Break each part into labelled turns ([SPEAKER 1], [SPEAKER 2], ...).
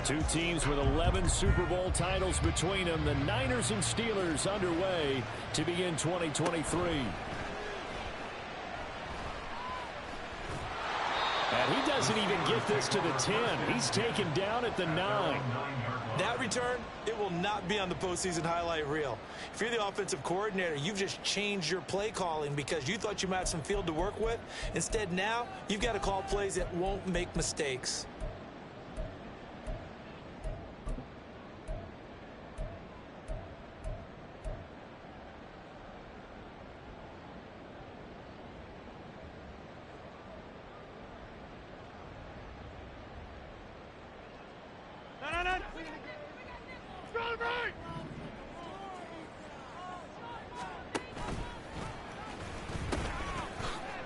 [SPEAKER 1] Two teams with 11 Super Bowl titles between them. The Niners and Steelers underway to begin 2023. And he doesn't even get this to the 10. He's taken down at the 9.
[SPEAKER 2] That return, it will not be on the postseason highlight reel. If you're the offensive coordinator, you've just changed your play calling because you thought you might have some field to work with. Instead, now you've got to call plays that won't make mistakes.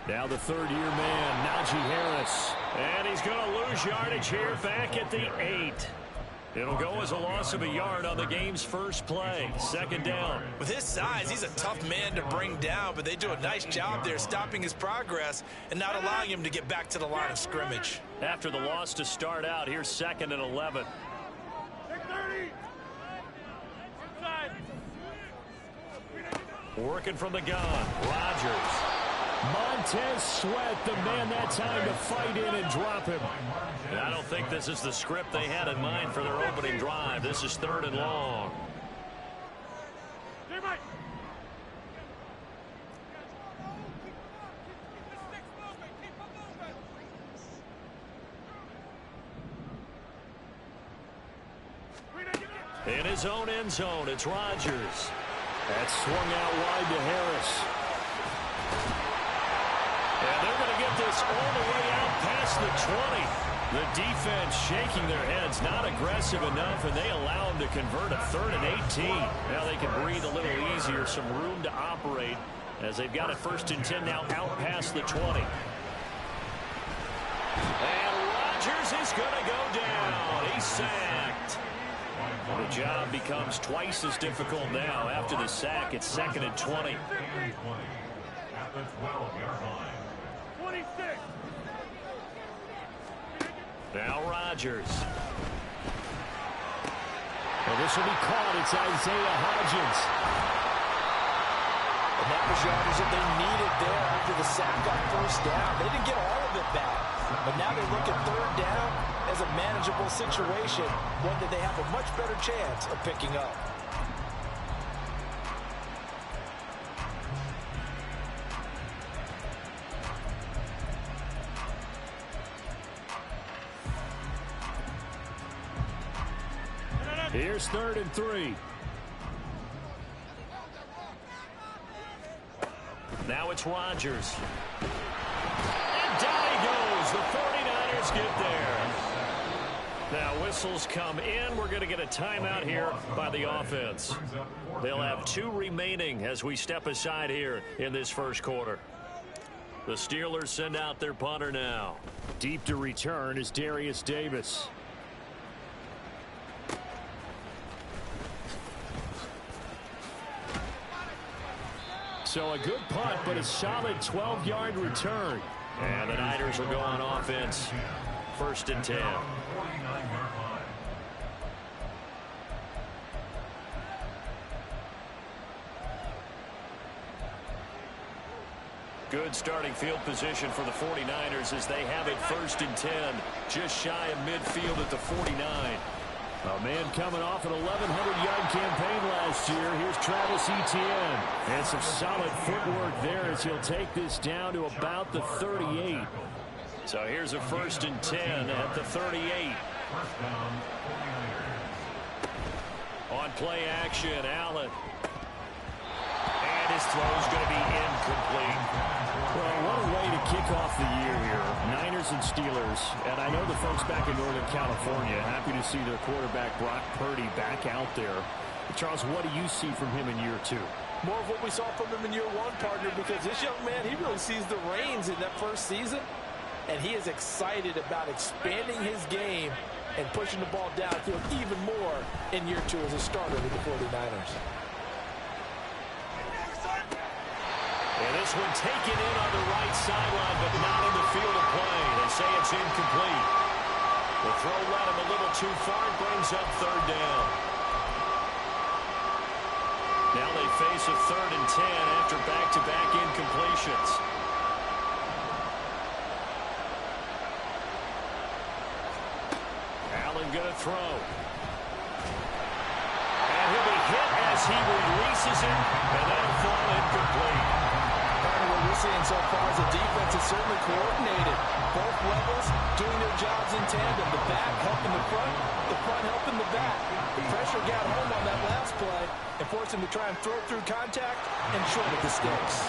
[SPEAKER 1] Now the third-year man, Najee Harris. And he's going to lose yardage here back at the 8. It'll go as a loss of a yard on the game's first play. Second down.
[SPEAKER 2] With his size, he's a tough man to bring down, but they do a nice job there stopping his progress and not allowing him to get back to the line of scrimmage.
[SPEAKER 1] After the loss to start out, here's 2nd and 11. Working from the gun, Rodgers. Montez Sweat, the man that time to fight in and drop him. And I don't think this is the script they had in mind for their opening drive. This is 3rd and long. In his own end zone, it's Rodgers. That's swung out wide to Harris. And they're going to get this all the way out past the 20. The defense shaking their heads, not aggressive enough, and they allow them to convert a 3rd and 18. Now they can breathe a little easier, some room to operate as they've got a 1st and 10 now out past the 20. And Rodgers is going to go down. He's sacked. The job becomes twice as difficult now. After the sack, it's 2nd and 20.
[SPEAKER 3] At the 12-yard line. 26.
[SPEAKER 1] Now Rodgers. Well, this will be caught. It's Isaiah Hodgins.
[SPEAKER 2] And that was yardage that they needed there after the sack got 1st down. They didn't get all of it back. But now they look at 3rd down as a manageable situation, one that they have a much better chance of picking up.
[SPEAKER 1] Here's 3rd and 3. Now it's Rodgers. And down he goes. The 49ers get there. Now whistles come in. We're going to get a timeout here by the offense. They'll have 2 remaining as we step aside here in this first quarter. The Steelers send out their punter now. Deep to return is Darius Davis. So a good punt, but a solid 12-yard return. And the Niners will go on offense. 1st and 10. Good starting field position for the 49ers as they have it 1st and 10. Just shy of midfield at the 49. A man coming off an 1,100-yard campaign last year. Here's Travis Etienne. And some solid footwork there as he'll take this down to about the 38. So here's a 1st and 10 at the 38. On play action, Allen. And his throw's going to be incomplete. Well, what a way to kick off the year here. Niners and Steelers. And I know the folks back in Northern California happy to see their quarterback Brock Purdy back out there. Charles, what do you see from him in year 2?
[SPEAKER 2] More of what we saw from him in year 1, partner, because this young man, he really sees the reins in that first season. And he is excited about expanding his game and pushing the ball downfield even more in year 2 as a starter with the 49ers.
[SPEAKER 1] And this one taken in on the right sideline, but not in the field of play. They say it's incomplete. The throw led him a little too far and brings up third down. Now they face a 3rd and 10 after back-to-back incompletions. Allen going to throw. And he'll be hit as he releases it, and that'll fall incomplete.
[SPEAKER 2] What we're seeing so far is the defense is certainly coordinated. Both levels doing their jobs in tandem. The back helping the front helping the back. The pressure got home on that last play and forced him to try and throw through contact and short of the sticks.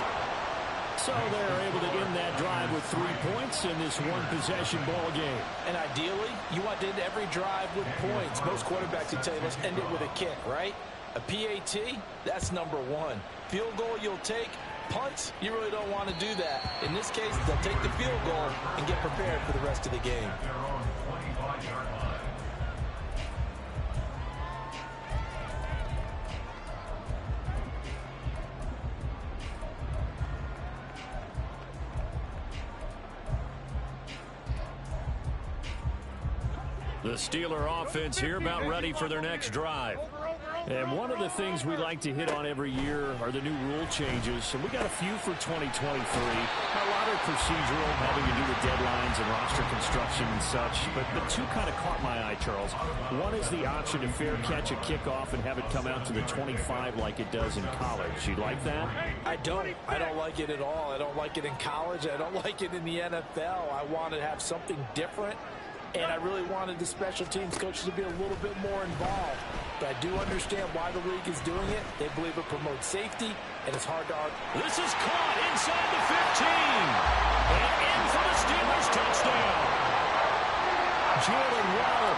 [SPEAKER 1] So they're able to end that drive with 3 points in this one-possession ball game.
[SPEAKER 2] And ideally, you want to end every drive with points. Most quarterbacks would tell you, let's end it with a kick, right? A PAT, that's number 1. Field goal you'll take. Punts, you really don't want to do that. In this case, they'll take the field goal and get prepared for the rest of the game.
[SPEAKER 1] The Steeler offense here about ready for their next drive. And one of the things we like to hit on every year are the new rule changes. And we got a few for 2023. A lot are procedural, having to do with deadlines and roster construction and such. But the two kind of caught my eye, Charles. One is the option to fair catch a kickoff and have it come out to the 25 like it does in college. You like that?
[SPEAKER 2] I don't like it at all. I don't like it in college. I don't like it in the NFL. I want to have something different. And I really wanted the special teams coaches to be a little bit more involved. But I do understand why the league is doing it. They believe it promotes safety, and it's hard to argue.
[SPEAKER 1] This is caught inside the 15. And in for the Steelers touchdown. Jalen Waddle,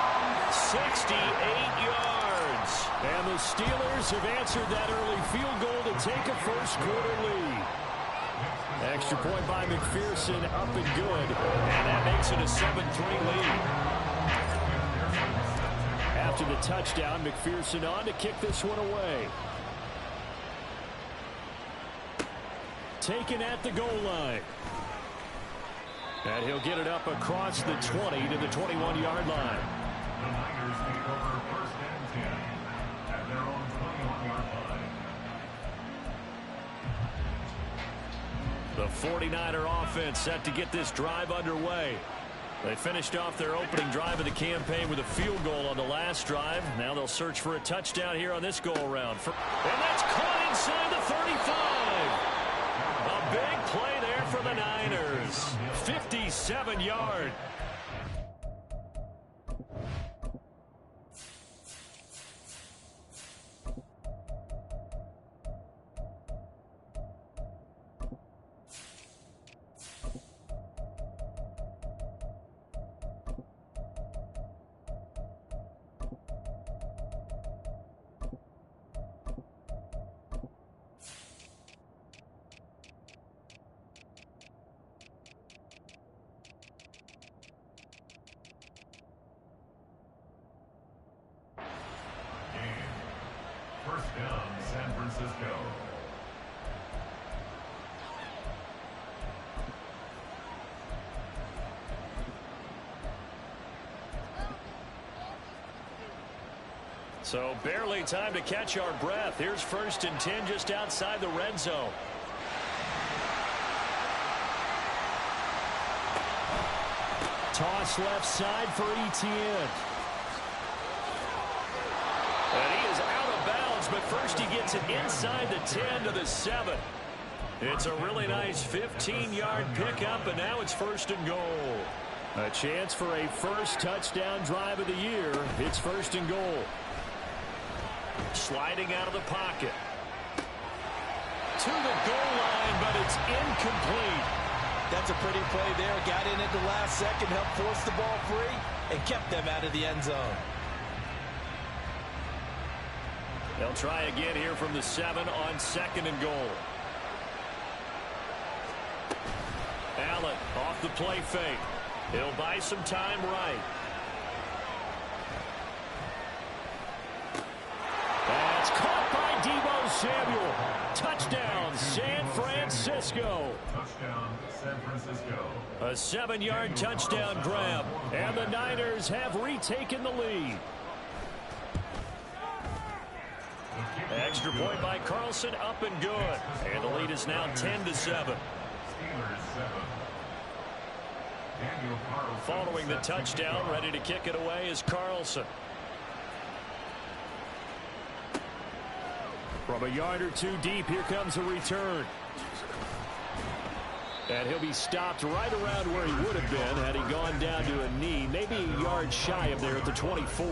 [SPEAKER 1] 68 yards. And the Steelers have answered that early field goal to take a first-quarter lead. Extra point by McPherson, up and good. And that makes it a 7-3 lead. After the touchdown, McPherson on to kick this one away. Taken at the goal line. And he'll get it up across the 20 to the 21-yard line.
[SPEAKER 3] The Niners take over 1st and 10 at their own 21-yard line.
[SPEAKER 1] The 49er offense set to get this drive underway. They finished off their opening drive of the campaign with a field goal on the last drive. Now they'll search for a touchdown here on this go-around. And that's caught inside the 35. A big play there for the Niners. 57 yards.
[SPEAKER 3] First down, San Francisco.
[SPEAKER 1] So barely time to catch our breath. Here's 1st and 10 just outside the red zone. Toss left side for Etienne. And he is out of bounds, but first he gets it inside the 10 to the 7. It's a really nice 15-yard pickup, and now it's 1st and goal. A chance for a first touchdown drive of the year. It's 1st and goal. Sliding out of the pocket. To the goal line, but it's incomplete.
[SPEAKER 2] That's a pretty play there. Got in at the last second, helped force the ball free, and kept them out of the end zone.
[SPEAKER 1] They'll try again here from the 7 on 2nd and goal. Allen off the play fake. He'll buy some time right. That's caught by Deebo Samuel. Touchdown, San Francisco. Francisco.
[SPEAKER 3] Touchdown, San Francisco.
[SPEAKER 1] A 7-yard touchdown grab, and the Niners have retaken the lead. Extra point by Carlson, up and good. And the lead is now 10-7.
[SPEAKER 3] Steelers 7.
[SPEAKER 1] Following the touchdown, ready to kick it away is Carlson. From a yard or two deep, here comes a return. And he'll be stopped right around where he would have been had he gone down to a knee, maybe a yard shy of there at the 24.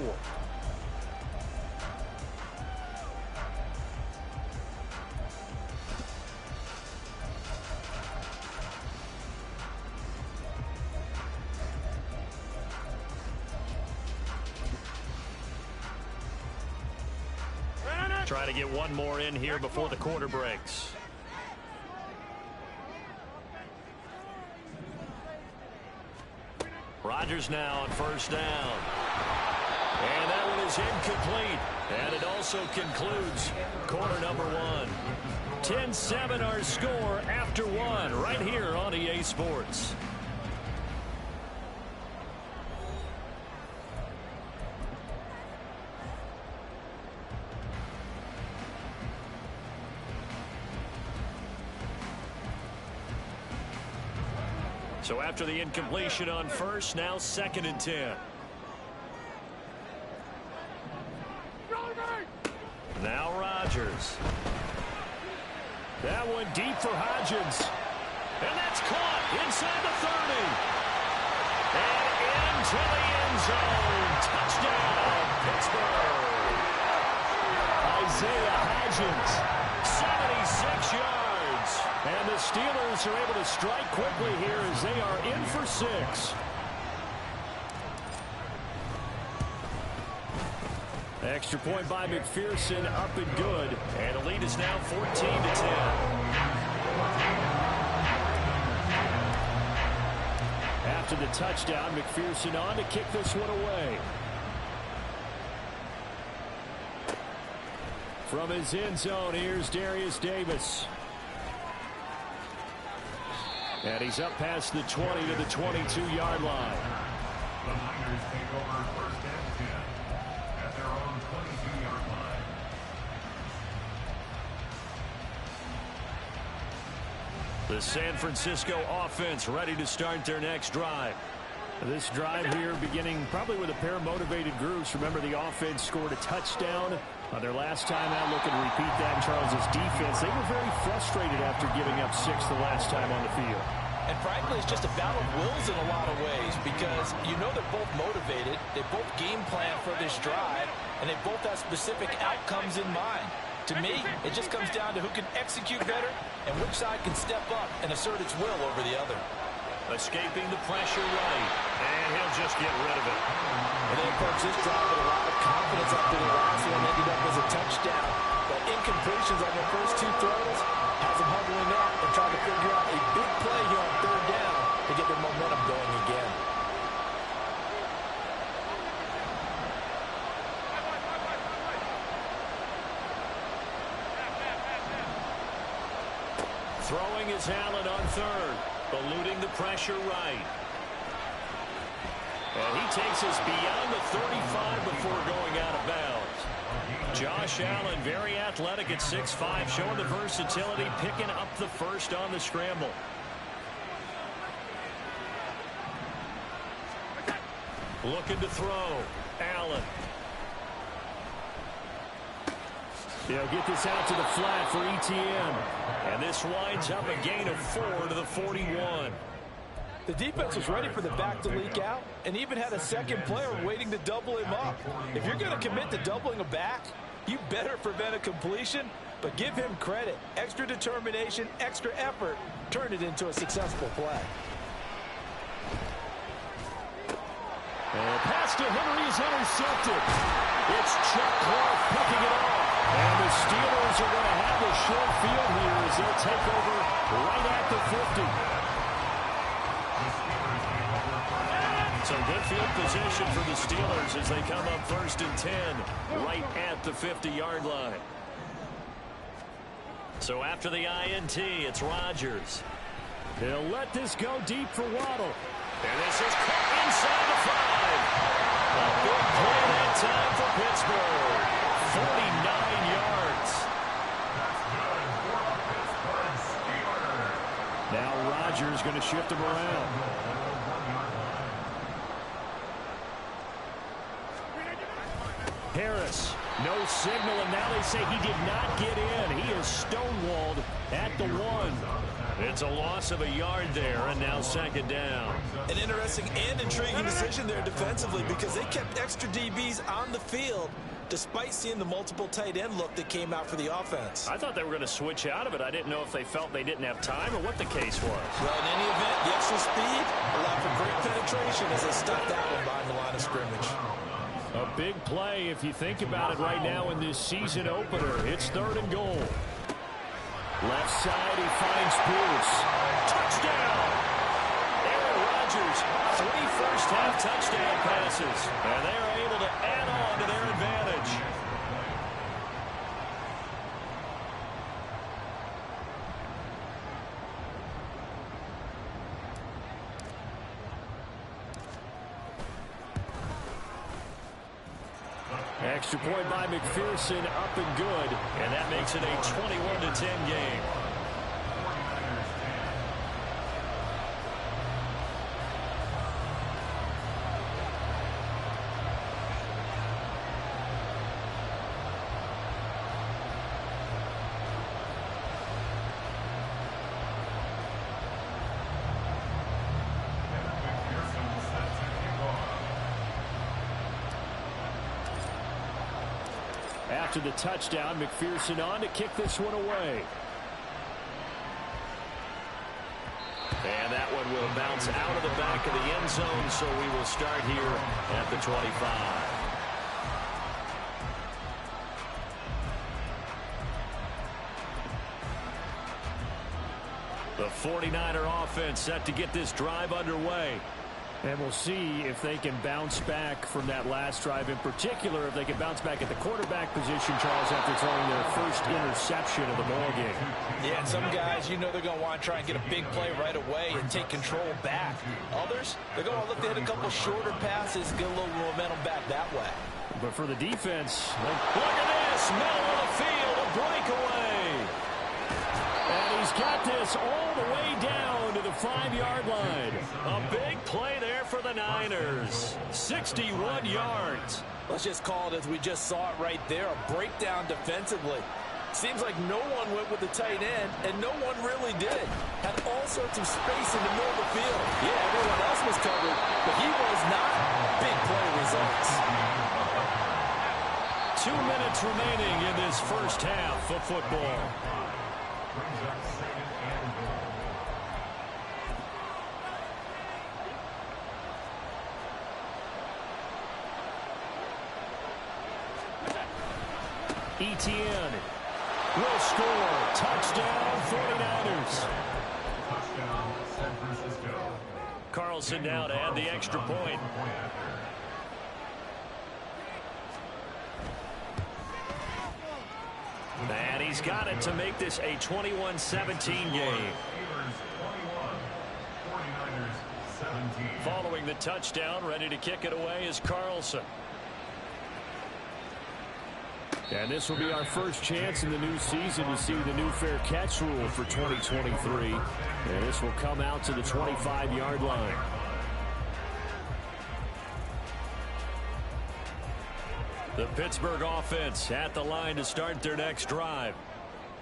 [SPEAKER 1] Try to get one more in here before the quarter breaks. Rodgers now on first down. And that one is incomplete. And it also concludes quarter number one. 10-7 our score after one right here on EA Sports. So after the incompletion on first, now 2nd and 10. Now Rodgers. That one deep for Hodgins. And that's caught inside the 30. And into the end zone. Touchdown, Pittsburgh. Isaiah Hodgins, 76 yards. And the Steelers are able to strike quickly here as they are in for 6. Extra point by McPherson, up and good. And the lead is now 14-10. After the touchdown, McPherson on to kick this one away. From his end zone, here's Darius Davis. And he's up past the 20 to the 22-yard line.
[SPEAKER 3] The Niners take over first and 10 at their own 22-yard line.
[SPEAKER 1] The San Francisco offense ready to start their next drive. This drive here beginning probably with a pair of motivated groups. Remember, the offense scored a touchdown on their last time out. Looking to repeat that in Charles's defense. They were very frustrated after giving up 6 the last time on the field.
[SPEAKER 2] And frankly, it's just a battle of wills in a lot of ways because you know they're both motivated. They both game plan for this drive, and they both have specific outcomes in mind. To me, it just comes down to who can execute better and which side can step up and assert its will over the other.
[SPEAKER 1] Escaping the pressure right, and he'll just get rid of it.
[SPEAKER 2] And they approach this drive with a lot of confidence after the last one ended up as a touchdown. But incompletions on their first 2 throws has them huddling up and trying to figure out a big play here on 3rd down to get their momentum going again.
[SPEAKER 1] Throwing is Allen on 3rd, eluding the pressure right. And he takes us beyond the 35 before going out of bounds. Josh Allen, very athletic at 6'5", showing the versatility, picking up the first on the scramble. Looking to throw. Allen. They'll get this out to the flat for ETN. And this winds up a gain of 4 to the 41.
[SPEAKER 2] The defense was ready for the back to leak out and even had a second player waiting to double him up. If you're going to commit to doubling a back, you better prevent a completion, but give him credit. Extra determination, extra effort, turn it into a successful play.
[SPEAKER 1] And pass to Henry is intercepted. It's Chuck Clark picking it off. And the Steelers are going to have the short field here as they'll take over right at the 50. So good field position for the Steelers as they come up 1st and 10 right at the 50-yard line. So after the INT, it's Rodgers.
[SPEAKER 4] They'll let this go deep for Waddle.
[SPEAKER 1] And this is caught inside the 5. A big play that time for Pittsburgh. 49 yards.
[SPEAKER 4] Now Rodgers going to shift him around. Harris, no signal, and now they say he did not get in. He is stonewalled at the 1.
[SPEAKER 1] It's a loss of a yard there, and now second down.
[SPEAKER 2] An interesting and intriguing decision there defensively because they kept extra DBs on the field despite seeing the multiple tight end look that came out for the offense.
[SPEAKER 1] I thought they were going to switch out of it. I didn't know if they felt they didn't have time or what the case was.
[SPEAKER 2] Well, in any event, the extra speed allowed for great penetration as they stuck that one behind the line of scrimmage.
[SPEAKER 4] A big play if you think about it right now in this season opener. It's 3rd and goal. Left side, he finds Pierce.
[SPEAKER 1] Touchdown! Aaron Rodgers, 3 first-half touchdown passes. And they are able to add on to their advantage.
[SPEAKER 4] Extra point by McPherson, up and good.
[SPEAKER 1] And that makes it a 21-10 game.
[SPEAKER 4] After the touchdown, McPherson on to kick this one away.
[SPEAKER 1] And that one will bounce out of the back of the end zone, so we will start here at the 25. The 49er offense set to get this drive underway.
[SPEAKER 4] And we'll see if they can bounce back from that last drive, in particular if they can bounce back at the quarterback position, Charles, after throwing their first interception of the ballgame.
[SPEAKER 2] Yeah, and some guys, you know they're going to want to try and get a big play right away and take control back. Others, they're going to look to hit a couple shorter passes, get a little momentum back that way.
[SPEAKER 4] But for the defense,
[SPEAKER 1] look at this, middle of the field, a breakaway.
[SPEAKER 4] And he's got this all the way down to the 5-yard line.
[SPEAKER 1] A big play there for the Niners. 61 yards.
[SPEAKER 2] Let's just call it as we just saw it right there, a breakdown defensively. Seems like no one went with the tight end, and no one really did. Had all sorts of space in the middle of the field. Yeah, everyone else was covered, but he was not. Big play results.
[SPEAKER 1] 2 minutes remaining in this first half of football.
[SPEAKER 4] Etienne will score. Touchdown, 49ers.
[SPEAKER 3] Touchdown, San Francisco.
[SPEAKER 1] Carlson now to add the extra point. And he's got it to make this a 21-17 game. Following the touchdown, ready to kick it away is Carlson.
[SPEAKER 4] And this will be our first chance in the new season to see the new fair catch rule for 2023. And this will come out to the 25-yard line.
[SPEAKER 1] The Pittsburgh offense at the line to start their next drive.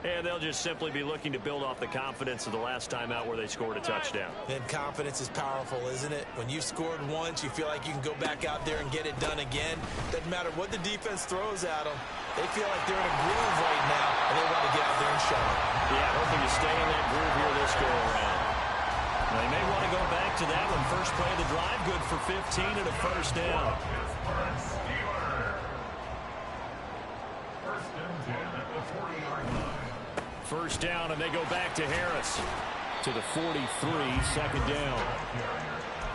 [SPEAKER 1] And they'll just simply be looking to build off the confidence of the last time out where they scored a touchdown.
[SPEAKER 2] And confidence is powerful, isn't it? When you've scored once, you feel like you can go back out there and get it done again. Doesn't matter what the defense throws at them. They feel like they're in a groove right now, and they want to get out there and show it.
[SPEAKER 1] Yeah, hoping to stay in that groove here this go-around. They may want to go back to that one. First play of the drive, good for 15 and a first down.
[SPEAKER 3] First and 10 at the 40-yard line.
[SPEAKER 1] First down, and they go back to Harris.
[SPEAKER 4] To the 43, second down.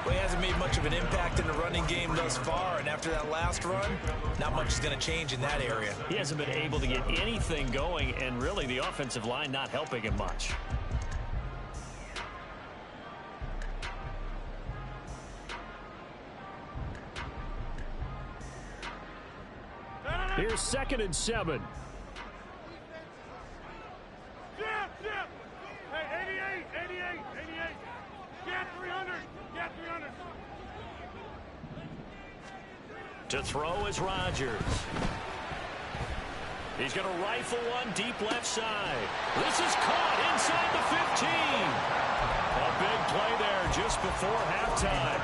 [SPEAKER 2] Well, he hasn't made much of an impact in the running game thus far, and after that last run, not much is going to change in that area.
[SPEAKER 1] He hasn't been able to get anything going, and really the offensive line not helping him much.
[SPEAKER 4] Here's 2nd and 7.
[SPEAKER 3] Hey, 88. Get 300.
[SPEAKER 1] To throw is Rodgers. He's going to rifle one deep left side. This is caught inside the 15. A big play there just before halftime.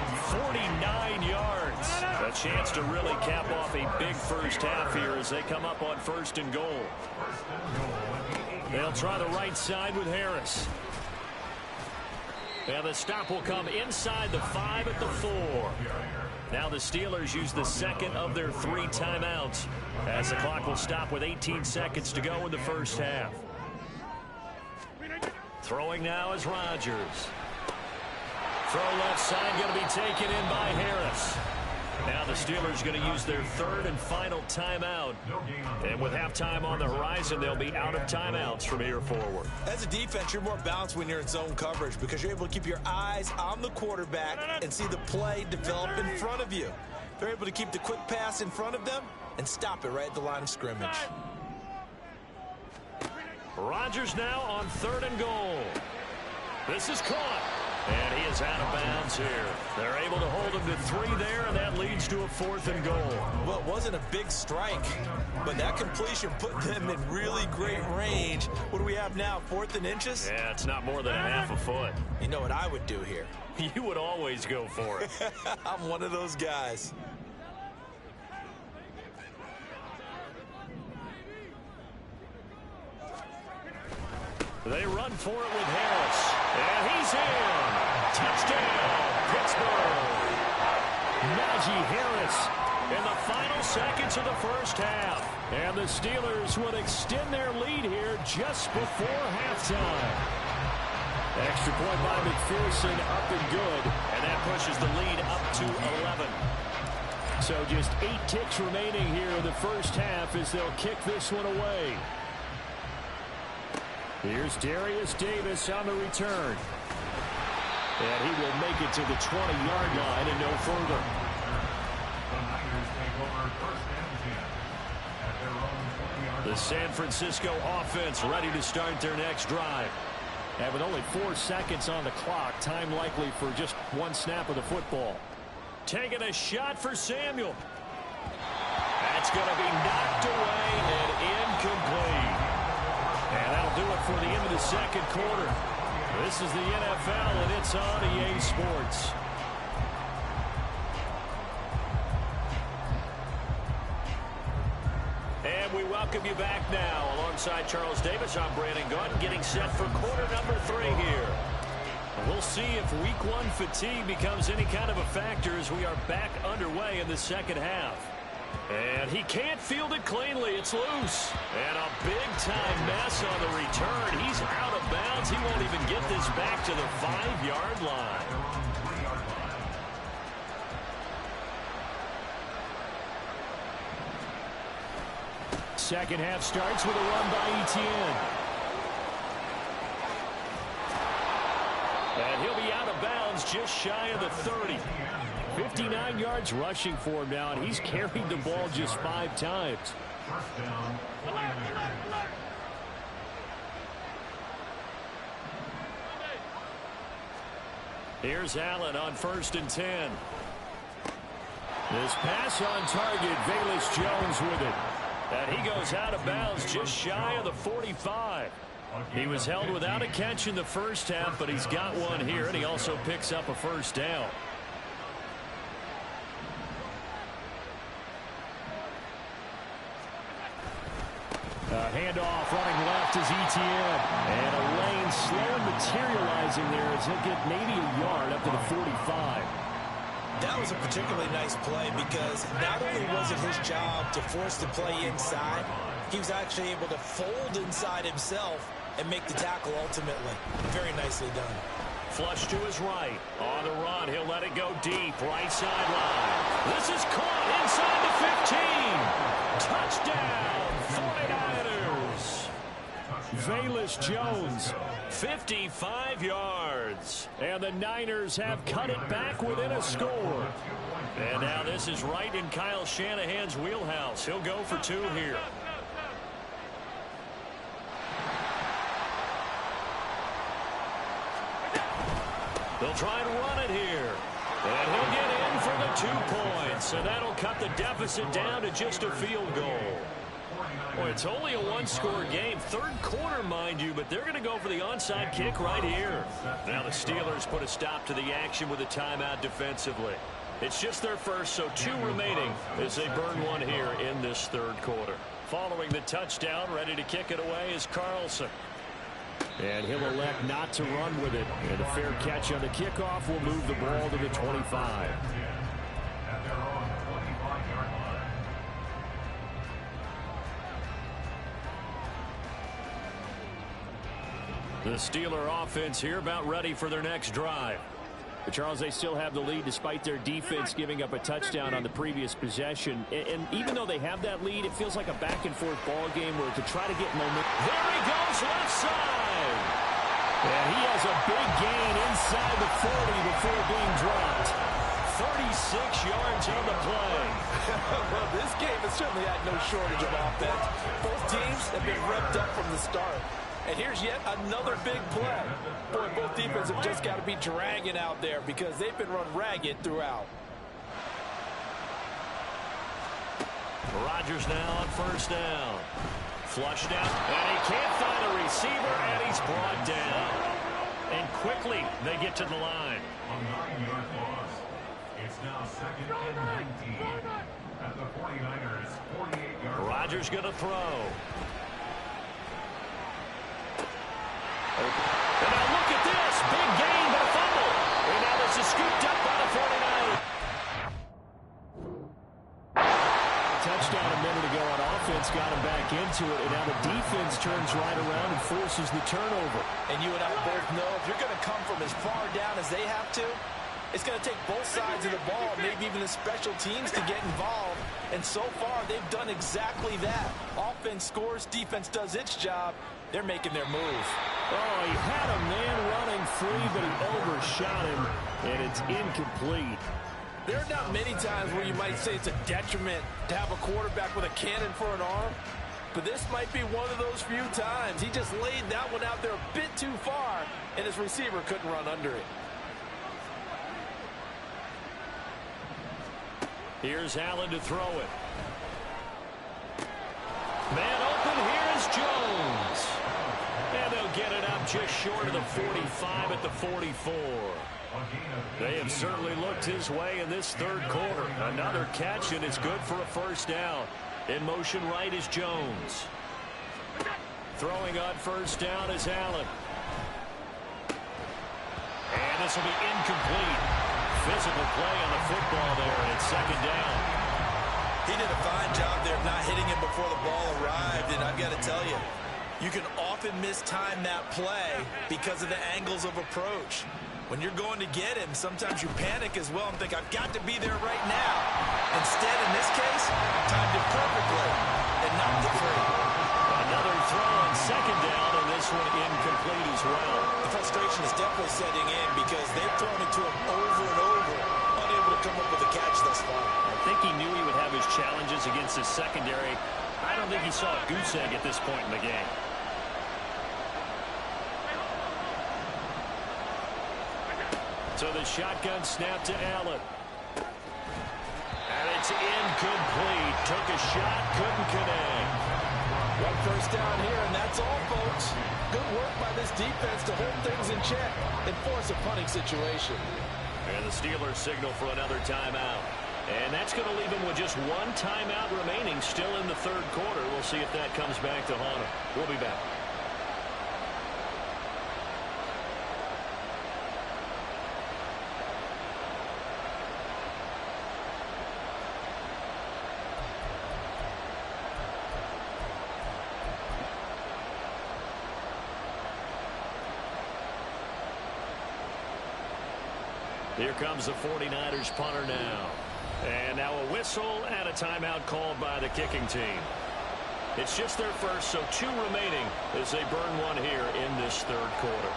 [SPEAKER 1] 49 yards. A chance to really cap off a big first half here as they come up on 1st and goal. They'll try the right side with Harris. And the stop will come inside the 5 at the 4. Now the Steelers use the 2nd of their 3 timeouts as the clock will stop with 18 seconds to go in the first half. Throwing now is Rodgers. Throw left side going to be taken in by Harris. Now the Steelers going to use their 3rd and final timeout. And with halftime on the horizon, they'll be out of timeouts from here forward.
[SPEAKER 2] As a defense, you're more balanced when you're in zone coverage because you're able to keep your eyes on the quarterback and see the play develop in front of you. They're able to keep the quick pass in front of them and stop it right at the line of scrimmage.
[SPEAKER 1] Rodgers now on 3rd and goal. This is caught. And he is out of bounds here. They're able to hold him to 3 there, and that leads to a 4th and goal.
[SPEAKER 2] Well, it wasn't a big strike, but that completion put them in really great range. What do we have now, 4th and inches?
[SPEAKER 1] Yeah, it's not more than a half a foot.
[SPEAKER 2] You know what I would do here?
[SPEAKER 1] You would always go for it.
[SPEAKER 2] I'm one of those guys.
[SPEAKER 1] They run for it with Harris. And he's in. Touchdown, Pittsburgh. Najee Harris in the final seconds of the first half. And the Steelers would extend their lead here just before halftime. Extra point by McPherson, up and good. And that pushes the lead up to 11. So just 8 ticks remaining here in the first half as they'll kick this one away. Here's Darius Davis on the return. And he will make it to the 20-yard line and no further. The San Francisco offense ready to start their next drive. And with only 4 seconds on the clock, time likely for just 1 snap of the football. Taking a shot for Samuel. That's going to be knocked away and incomplete. And that'll do it for the end of the second quarter. This is the NFL, and it's on EA Sports. And we welcome you back now. Alongside Charles Davis, I'm Brandon Gunn, getting set for quarter number 3 here. We'll see if week 1 fatigue becomes any kind of a factor as we are back underway in the second half. And he can't field it cleanly. It's loose. And a big-time mess on the return. He's out of bounds. He won't even get this back to the 5-yard line. Second half starts with a run by Etienne. And he'll be out of bounds just shy of the 30. 59 yards rushing for him now, and he's carried the ball just 5 times. Here's Allen on 1st and 10. This pass on target, Velus Jones with it. And he goes out of bounds just shy of the 45. He was held without a catch in the first half, but he's got one here, and he also picks up a first down. Handoff running left is Etienne. And a lane slow materializing there as he'll get maybe a yard up to the 45.
[SPEAKER 2] That was a particularly nice play because not only was it his job to force the play inside, he was actually able to fold inside himself and make the tackle ultimately. Very nicely done.
[SPEAKER 1] Flush to his right. On the run, he'll let it go deep. Right sideline. This is caught inside the 15. Touchdown, 49ers. Velus Jones, 55 yards. And the Niners have cut it back within a score. And now this is right in Kyle Shanahan's wheelhouse. He'll go for 2 here. They'll try and run it here. And he'll get in for the 2 points. And that'll cut the deficit down to just a field goal. Boy, it's only a 1-score game. 3rd quarter, mind you, but they're going to go for the onside kick right here. Now the Steelers put a stop to the action with a timeout defensively. It's just their first, so 2 remaining as they burn 1 here in this 3rd quarter. Following the touchdown, ready to kick it away is Carlson. And he'll elect not to run with it. And a fair catch on the kickoff will move the ball to the 25. The Steeler offense here about ready for their next drive. But Charles, they still have the lead despite their defense giving up a touchdown on the previous possession. And even though they have that lead, it feels like a back-and-forth ball game where to try to get momentum. There he goes left side.
[SPEAKER 4] And he has a big gain inside the 40 before being dropped.
[SPEAKER 1] 36 yards on the play.
[SPEAKER 2] Well, this game has certainly had no shortage of offense. Both teams have been revved up from the start. And here's yet another big play. Boy, both defenses have just got to be dragging out there because they've been run ragged throughout.
[SPEAKER 1] Rodgers now on 1st down. Flushed out, and he can't find a receiver, and he's brought down. And quickly, they get to the line.
[SPEAKER 3] A 9-yard loss. It's now 2nd and 19 at the 49ers' 48-yard line.
[SPEAKER 1] Rodgers going to throw. And now look at this. Big gain, but a fumble. And now this is scooped up by the 49ers.
[SPEAKER 4] Touchdown a minute ago on offense, got him back into it, and now the defense turns right around and forces the turnover.
[SPEAKER 2] And you and I both know if you're going to come from as far down as they have to, it's going to take both sides of the ball, maybe even the special teams to get involved. And so far, they've done exactly that. Offense scores, defense does its job. They're making their move.
[SPEAKER 4] Oh, he had a man running free, but he overshot him, and it's incomplete.
[SPEAKER 2] There are not many times where you might say it's a detriment to have a quarterback with a cannon for an arm, but this might be one of those few times. He just laid that one out there a bit too far, and his receiver couldn't run under it.
[SPEAKER 1] Here's Allen to throw it. Man open, here is Jones. And they'll get it up just short of the 45 at the 44. They have certainly looked his way in this 3rd quarter. Another catch, and it's good for a 1st down. In motion right is Jones. Throwing on 1st down is Allen. And this will be incomplete. Physical play on the football there, and it's 2nd down.
[SPEAKER 2] He did a fine job there of not hitting him before the ball arrived, and I've got to tell you, you can often mistime that play because of the angles of approach. When you're going to get him, sometimes you panic as well and think, I've got to be there right now. Instead, in this case, timed it perfectly and knocked it free.
[SPEAKER 1] Another throw on 2nd down, and this one incomplete as well.
[SPEAKER 2] The frustration is definitely setting in because they've thrown it to him over and over, unable to come up with a catch thus far.
[SPEAKER 1] I think he knew he would have his challenges against his secondary. I don't think he saw a goose egg at this point in the game. So the shotgun snap to Allen. And it's incomplete. Took a shot, couldn't connect.
[SPEAKER 2] 1 first down here, and that's all, folks. Good work by this defense to hold things in check and force a punting situation.
[SPEAKER 1] And the Steelers signal for another timeout. And that's going to leave them with just 1 timeout remaining still in the 3rd quarter. We'll see if that comes back to haunt them. We'll be back. Here comes the 49ers punter now. And now a whistle and a timeout called by the kicking team. It's just their first, so 2 remaining as they burn one here in this third quarter.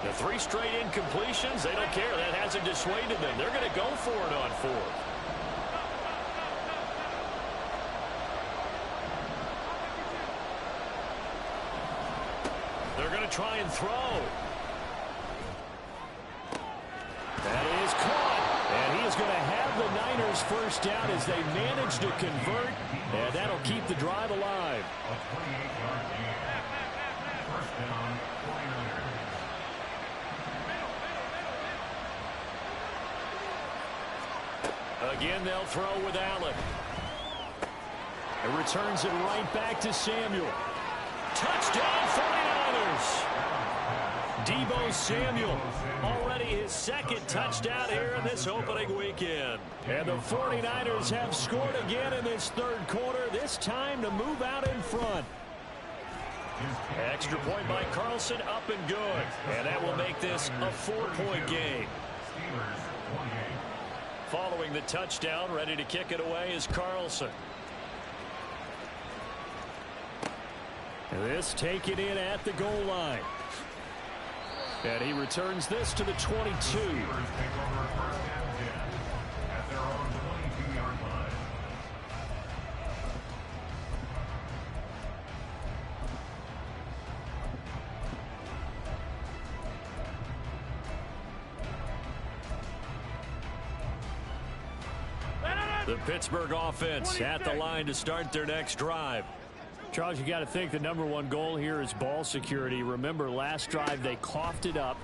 [SPEAKER 1] The 3 straight incompletions, they don't care. That hasn't dissuaded them. They're going to go for it on 4th. They're going to try and throw. That is caught. And he is going to have the Niners first down as they manage to convert. And that'll keep the drive alive.
[SPEAKER 3] A 28-yard gain. First down, 49ers.
[SPEAKER 1] Again, they'll throw with Allen. It returns it right back to Samuel. Touchdown, 49ers. Deebo Samuel, already his 2nd touchdown here in this opening weekend. And the 49ers have scored again in this third quarter, this time to move out in front. Extra point by Carlson, up and good. And that will make this a 4-point game. Following the touchdown, ready to kick it away is Carlson. This taken in at the goal line. And he returns this to the 22. The Pittsburgh offense at the line to start their next drive.
[SPEAKER 4] Charles, you got to think the #1 goal here is ball security. Remember, last drive they coughed it up,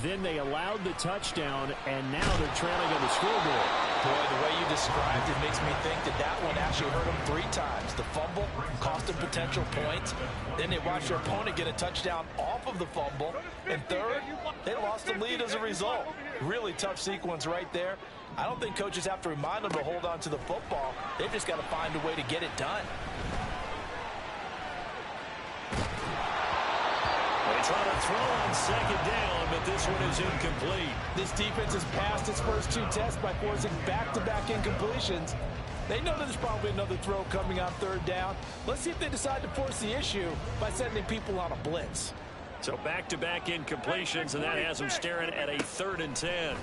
[SPEAKER 4] then they allowed the touchdown, and now they're trailing on the scoreboard.
[SPEAKER 2] Boy, the way you described it makes me think that one actually hurt them 3 times. The fumble cost them potential points. Then they watched their opponent get a touchdown off of the fumble. And third, they lost the lead as a result. Really tough sequence right there. I don't think coaches have to remind them to hold on to the football. They've just got to find a way to get it done.
[SPEAKER 1] They try to throw on 2nd down, but this one is incomplete.
[SPEAKER 2] This defense has passed its first 2 tests by forcing back-to-back incompletions. They know there's probably another throw coming on 3rd down. Let's see if they decide to force the issue by sending people on a blitz.
[SPEAKER 1] So back-to-back incompletions, and that has them staring at a 3rd and 10.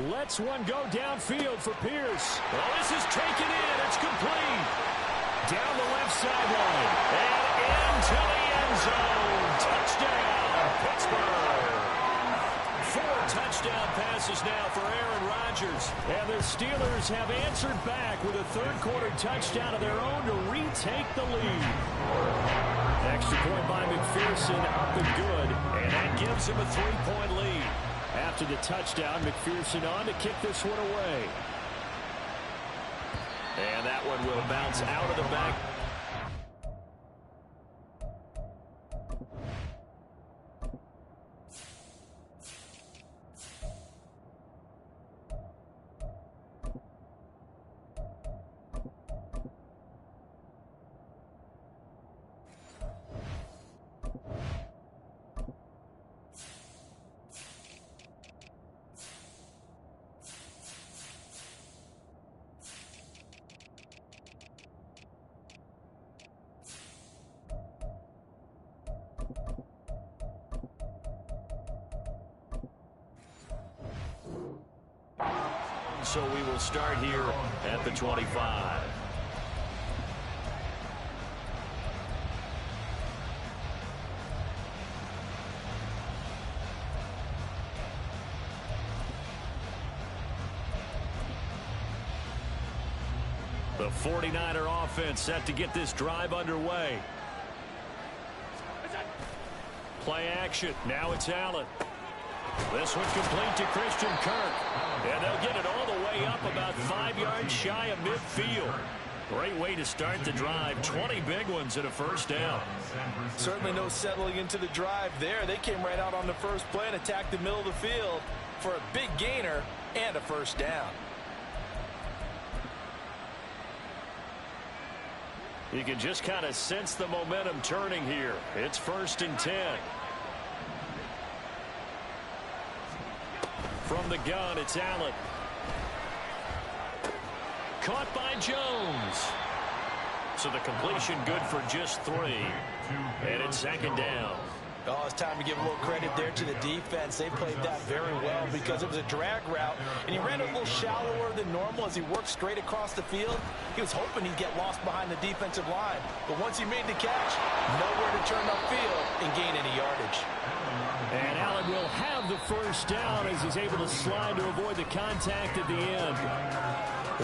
[SPEAKER 4] Lets one go downfield for Pierce.
[SPEAKER 1] Well, this is taken in. It's complete.
[SPEAKER 4] Down the left sideline.
[SPEAKER 1] And into the end zone. Touchdown, Pittsburgh. 4 touchdown passes now for Aaron Rodgers.
[SPEAKER 4] And the Steelers have answered back with a third-quarter touchdown of their own to retake the lead. Extra point by McPherson, up and good. And that gives him a 3-point lead. After the touchdown, McPherson on to kick this one away.
[SPEAKER 1] And that one will bounce out of the back. So we will start here at the 25. The 49er offense set to get this drive underway. Play action. Now it's Allen. This one complete to Christian Kirk. And they'll get it all the way up about 5 yards shy of midfield. Great way to start the drive. 20 big ones and a first down.
[SPEAKER 2] Certainly no settling into the drive there. They came right out on the first play and attacked the middle of the field for a big gainer and a first down.
[SPEAKER 1] You can just kind of sense the momentum turning here. It's 1st and 10. From the gun, it's Allen. Caught by Jones. So the completion good for just 3. And it's 2nd down.
[SPEAKER 2] Oh, it's time to give a little credit there to the defense. They played that very well because it was a drag route, and he ran a little shallower than normal as he worked straight across the field. He was hoping he'd get lost behind the defensive line, but once he made the catch, nowhere to turn upfield and gain any yardage.
[SPEAKER 1] And Allen will have the first down as he's able to slide to avoid the contact at the end.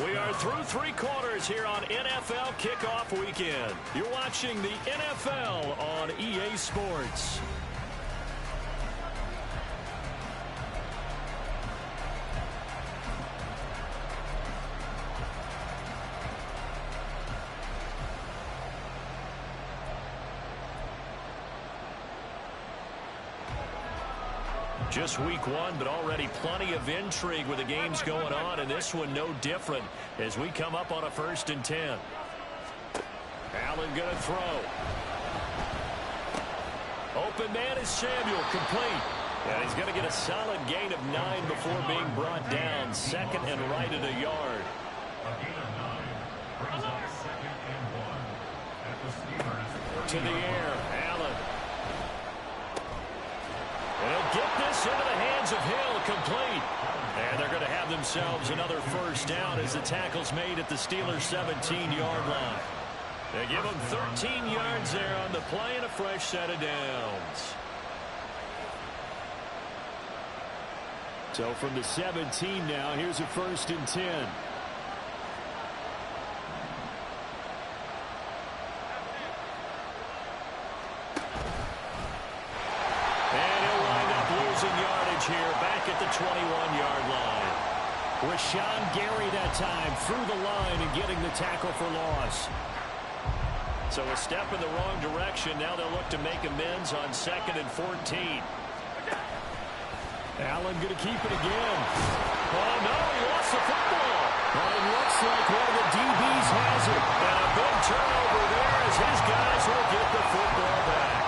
[SPEAKER 1] We are through 3 quarters here on NFL Kickoff Weekend. You're watching the NFL on EA Sports. Just week 1, but already plenty of intrigue with the games going on, and this one no different as we come up on a 1st and 10. Allen going to throw. Open man is Samuel, complete. And he's going to get a solid gain of 9 before being brought down. 2nd and right at a yard.
[SPEAKER 3] A gain of 9 brings up 2nd and 1 at the Steelers.
[SPEAKER 1] To the air, Allen. And he'll get this into the hands of Hill, complete. And they're going to have themselves another first down as the tackle's made at the Steelers' 17-yard line. They give them 13 yards there on the play and a fresh set of downs. So from the 17 now, here's a 1st and 10. Here back at the 21-yard line. Rashawn Gary that time through the line and getting the tackle for loss. So a step in the wrong direction. Now they'll look to make amends on 2nd and 14. Allen going to keep it again. Oh, no, he lost the football. Well, it looks like one of the DBs has it. And a big turnover there as his guys will get the football back.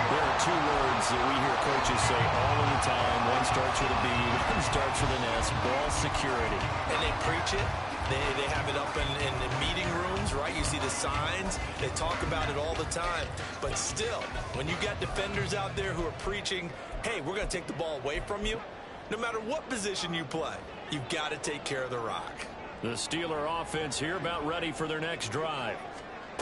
[SPEAKER 1] There are 2 words that we hear coaches say all of the time. One starts with a B, one starts with an S, ball security.
[SPEAKER 2] And they preach it. They have it up in meeting rooms, right? You see the signs. They talk about it all the time. But still, when you got defenders out there who are preaching, hey, we're going to take the ball away from you, no matter what position you play, you've got to take care of the rock.
[SPEAKER 1] The Steeler offense here about ready for their next drive.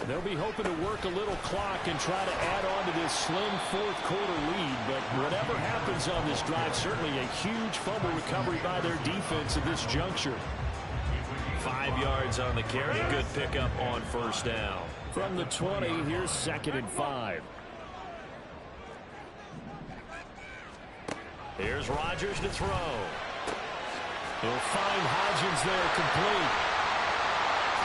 [SPEAKER 1] They'll be hoping to work a little clock and try to add on to this slim 4th quarter lead. But whatever happens on this drive, certainly a huge fumble recovery by their defense at this juncture. 5 yards on the carry. Good pickup on first down. From the 20, here's 2nd and 5. Here's Rodgers to throw. He'll find Hodgins there, complete.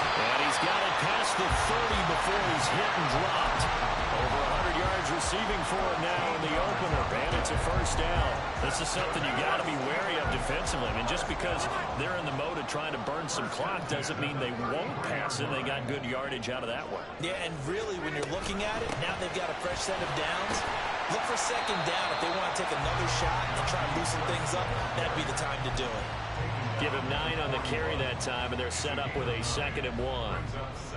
[SPEAKER 1] And he's got it past the 30 before he's hit and dropped. Over 100 yards receiving for him now in the opener. And it's a first down. This is something you got to be wary of defensively. I mean, just because they're in the mode of trying to burn some clock doesn't mean they won't pass it. They got good yardage out of that one.
[SPEAKER 2] Yeah, and really, when you're looking at it, now they've got a fresh set of downs. Look for 2nd down. If they want to take another shot and try and loosen things up, that'd be the time to do it.
[SPEAKER 1] Give him 9 on the carry that time, and they're set up with a 2nd and 1.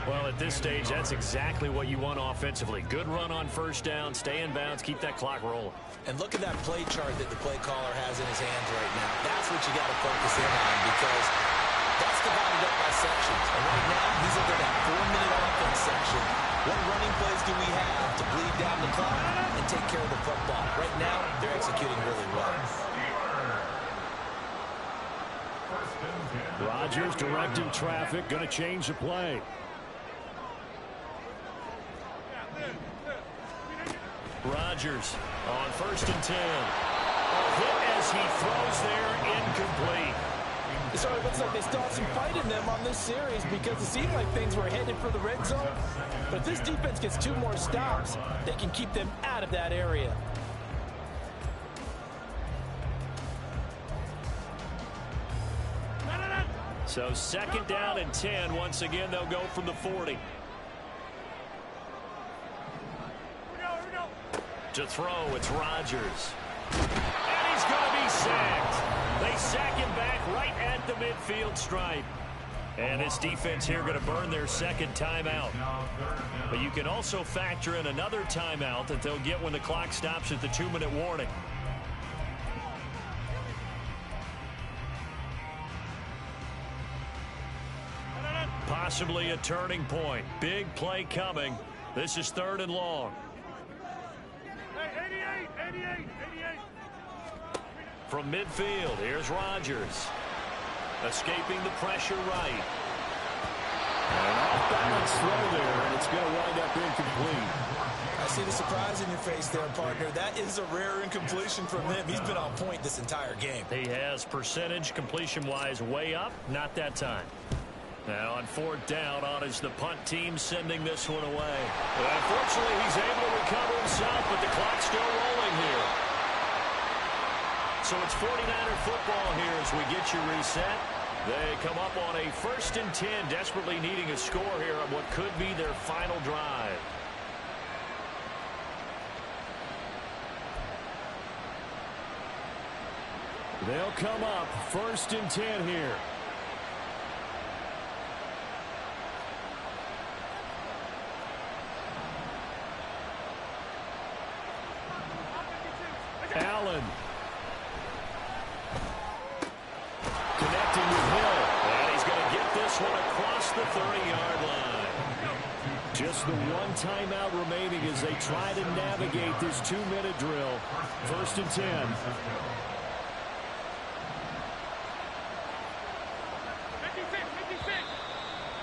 [SPEAKER 1] Well, at this stage, that's exactly what you want offensively. Good run on first down, stay in bounds, keep that clock rolling.
[SPEAKER 2] And look at that play chart that the play caller has in his hands right now. That's what you got to focus in on because that's divided up by sections. And right now, he's looking at that 4-minute offense section. What running plays do we have to bleed down the clock and take care of the football? Right now, they're executing really well.
[SPEAKER 1] Rodgers directing traffic, going to change the play. Rodgers on 1st and 10. A hit as he throws there, incomplete.
[SPEAKER 2] It sort of looks like they still have some fight in them on this series because it seemed like things were headed for the red zone. But if this defense gets 2 more stops, they can keep them out of that area.
[SPEAKER 1] So 2nd down and 10. Once again, they'll go from the 40. To throw, it's Rodgers. And he's going to be sacked. They sack him back right at the midfield stripe. And this defense here going to burn their 2nd timeout. But you can also factor in another timeout that they'll get when the clock stops at the 2-minute warning. Possibly a turning point. Big play coming. This is 3rd and long. From midfield, here's Rodgers. Escaping the pressure right.
[SPEAKER 4] An off-balance throw there, and it's going to wind up incomplete.
[SPEAKER 5] I see the surprise in your face there, partner. That is a rare incompletion from him. He's been on point this entire game.
[SPEAKER 1] He has percentage completion-wise way up. Not that time. Now on 4th down, on is the punt team sending this one away. Unfortunately, he's able to recover himself, but the clock's still rolling here. So it's 49er football here as we get you reset. They come up on a 1st and 10, desperately needing a score here on what could be their final drive.
[SPEAKER 4] They'll come up 1st and 10 here. Allen. Connecting with Hill.
[SPEAKER 1] And he's going to get this one across the 30-yard line.
[SPEAKER 4] Just the 1 timeout remaining as they try to navigate this 2-minute drill. 1st and 10.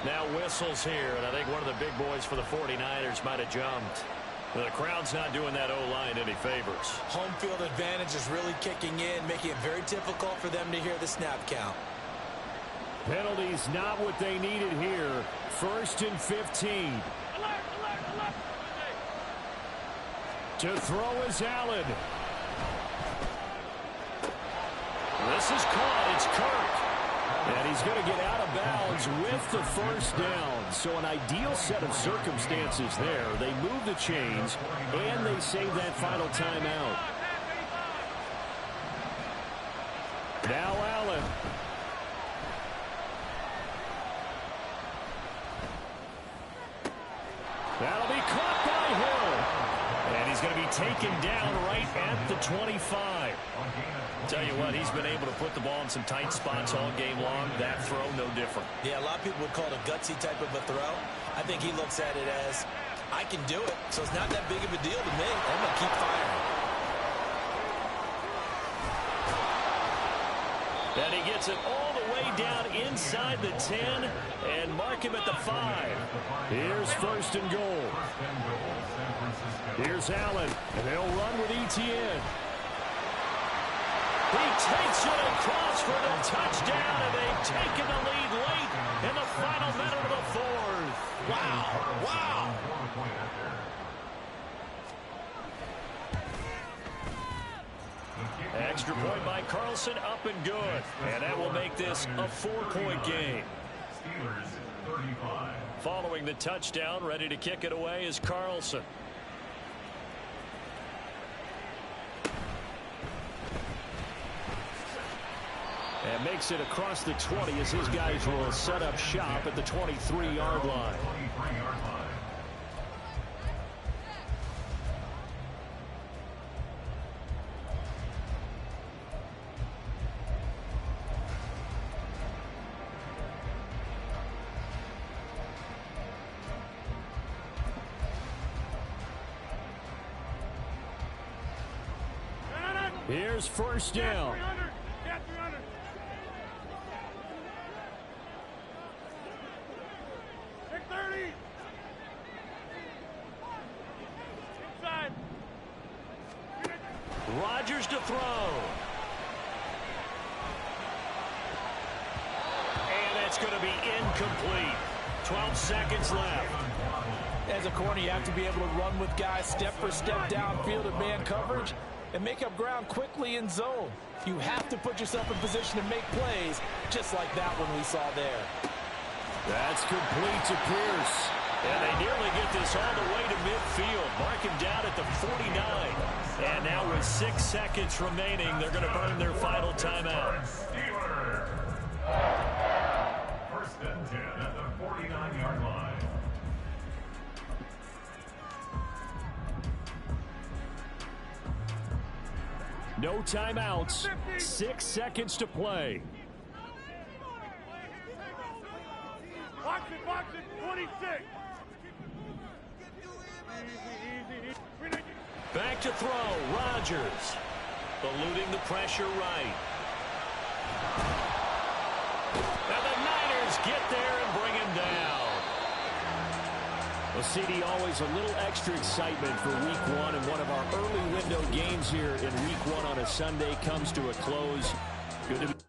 [SPEAKER 1] Now whistles here, and I think one of the big boys for the 49ers might have jumped. The crowd's not doing that O-line any favors.
[SPEAKER 5] Home field advantage is really kicking in, making it very difficult for them to hear the snap count.
[SPEAKER 4] Penalties not what they needed here. 1st and 15. To throw is Allen.
[SPEAKER 1] This is caught. It's Kirk.
[SPEAKER 4] And he's going to get out of bounds with the 1st down. So an ideal set of circumstances there. They move the chains, and they save that final timeout. Now Allen. That'll be caught by Hill.
[SPEAKER 1] And he's going to be taken down right at the 25. Tell you what, he's been able to put the ball in some tight spots all game long. That throw, no different.
[SPEAKER 5] Yeah, a lot of people would call it a gutsy type of a throw. I think he looks at it as, I can do it, so it's not that big of a deal to me. I'm going to keep firing.
[SPEAKER 1] And he gets it all the way down inside the 10 and mark him at the 5.
[SPEAKER 4] Here's 1st and goal. Here's Allen, and they'll run with ETN.
[SPEAKER 1] He takes it across for the touchdown, and they've taken the lead late in the final minute of the 4th.
[SPEAKER 5] Wow, wow.
[SPEAKER 1] Extra point by Carlson, up and good. And that will make this a 4-point game. Following the touchdown, ready to kick it away is Carlson.
[SPEAKER 4] And makes it across the 20 as his guys will set up shop at the 23-yard line. Here's 1st down.
[SPEAKER 1] Rodgers to throw. going to be incomplete. 12 seconds left.
[SPEAKER 2] As a corner, you have to be able to run with guys step for step downfield in man coverage and make up ground quickly in zone. You have to put yourself in position to make plays, just like that one we saw there.
[SPEAKER 4] That's complete to Pierce.
[SPEAKER 1] And they nearly get this all the way to midfield. Mark him down at the 49. And now with 6 seconds remaining, they're going to burn their final timeout.
[SPEAKER 3] First and 10 at the 49-yard line.
[SPEAKER 4] No timeouts. 6 seconds to play.
[SPEAKER 6] Box it, 26.
[SPEAKER 1] Back to throw, Rodgers. Eluding the pressure right. And the Niners get there and bring him down.
[SPEAKER 4] Well, CD, always a little extra excitement for Week 1, and one of our early window games here in Week 1 on a Sunday comes to a close. Good to be